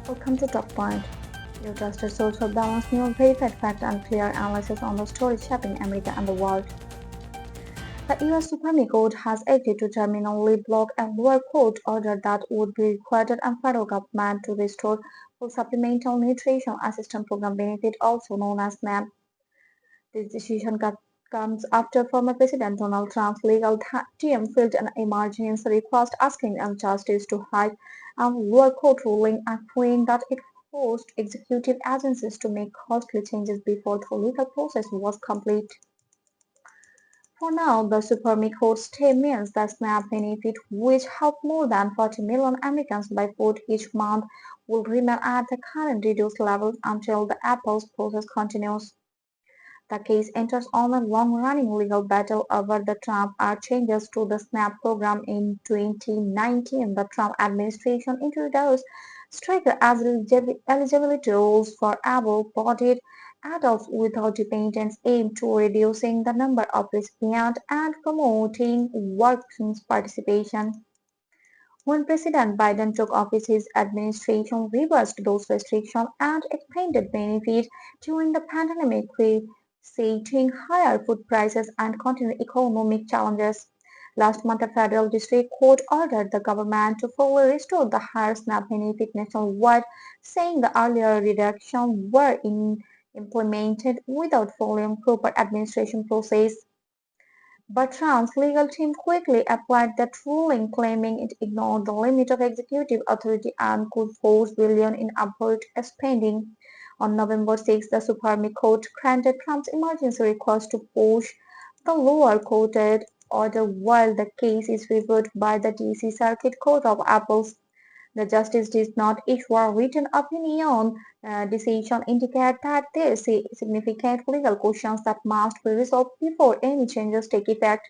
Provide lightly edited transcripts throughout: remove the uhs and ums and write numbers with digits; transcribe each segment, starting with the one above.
Welcome to Talkpoint, your trusted source for balanced news, verified fact, and clear analysis on the stories shaping America and the world. The US Supreme Court has agreed to terminally block a lower court order that would be required and federal government to restore full supplemental nutrition assistance program benefit, also known as SNAP. This decision comes after former President Donald Trump's legal team filed an emergency request asking justice to hide a lower court ruling arguing that it forced executive agencies to make costly changes before the legal process was complete. For now, the Supreme Court stay means the SNAP benefit, which help more than 40 million Americans by food each month, will remain at the current reduced levels until the appeals process continues. The case enters on a long-running legal battle over the Trump changes to the SNAP program in 2019. The Trump administration introduced stricter eligibility rules for able-bodied adults without dependents aimed to reducing the number of recipients and promoting workforce participation. When President Biden took office, his administration reversed those restrictions and expanded benefits during the pandemic, citing higher food prices and continued economic challenges. Last month, a federal district court ordered the government to fully restore the higher SNAP benefit nationwide, saying the earlier reductions were implemented without following proper administration process. But Trump's legal team quickly applied that ruling, claiming it ignored the limit of executive authority and could force billions in upward spending. On November 6, the Supreme Court granted Trump's emergency request to push the lower court order while the case is reviewed by the D.C. Circuit Court of Appeals. The justice did not issue a written opinion. Decision indicate that there are significant legal questions that must be resolved before any changes take effect.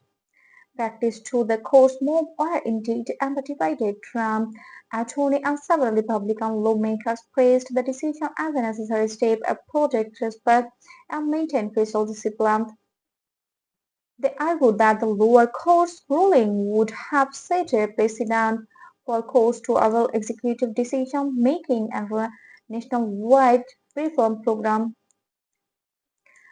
Practice to the court's move are indeed divided. Trump attorney and several Republican lawmakers praised the decision as a necessary step to protect respect and maintain fiscal discipline. They argued that the lower court's ruling would have set a precedent for courts to avoid executive decision-making and a nationwide reform program.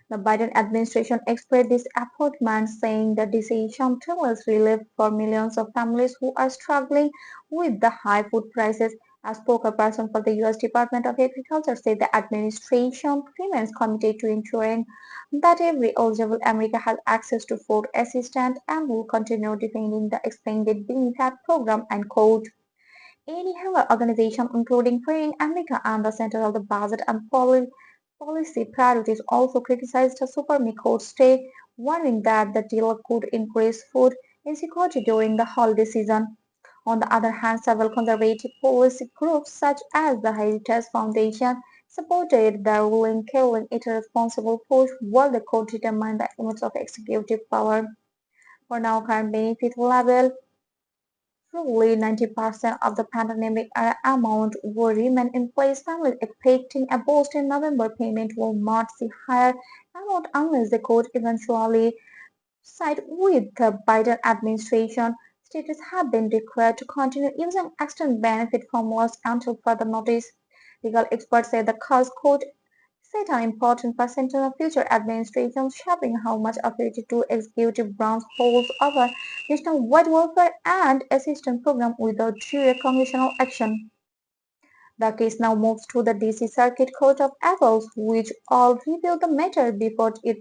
The Biden administration expressed disappointment, saying the decision promises relief for millions of families who are struggling with the high food prices. A spokesperson for the U.S. Department of Agriculture said the administration remains committed to ensuring that every eligible American has access to food assistance and will continue defending the expanded benefit program and quote. Any other organization, including Freeing America and the Center of the Budget and Policy Priorities, also criticized the Supreme Court's stay, warning that the deal could increase food insecurity during the holiday season. On the other hand, several conservative policy groups, such as the Heritage Foundation, supported the ruling, calling it a responsible push while the court determined the limits of executive power. For now, current benefit level roughly 90% of the pandemic-era amount will remain in place. Families expecting a boost in November payment will not see higher amount unless the court eventually side with the Biden administration. States have been required to continue using extended benefit formulas until further notice. Legal experts say the cuts could set an important percentage of future administrations, shaping how much authority two executive branches holds over nationwide welfare and assistance programs without direct congressional action. The case now moves to the D.C. Circuit Court of Appeals, which will review the matter before it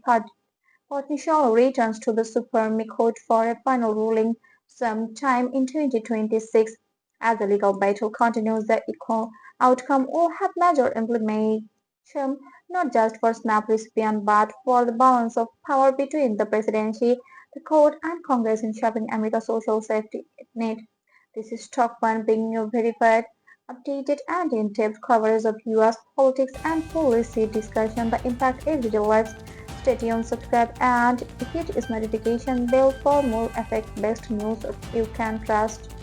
potentially returns to the Supreme Court for a final ruling sometime in 2026. As the legal battle continues, the outcome will have major implications not just for SNAP recipients but for the balance of power between the presidency, the court, and Congress in shaping America's social safety net. This is Talkpoint bringing you verified, updated, and in-depth coverage of U.S. politics and policy discussion that impact everyday lives. Stay tuned, subscribe, and hit this notification bell for more effect-based news you can trust.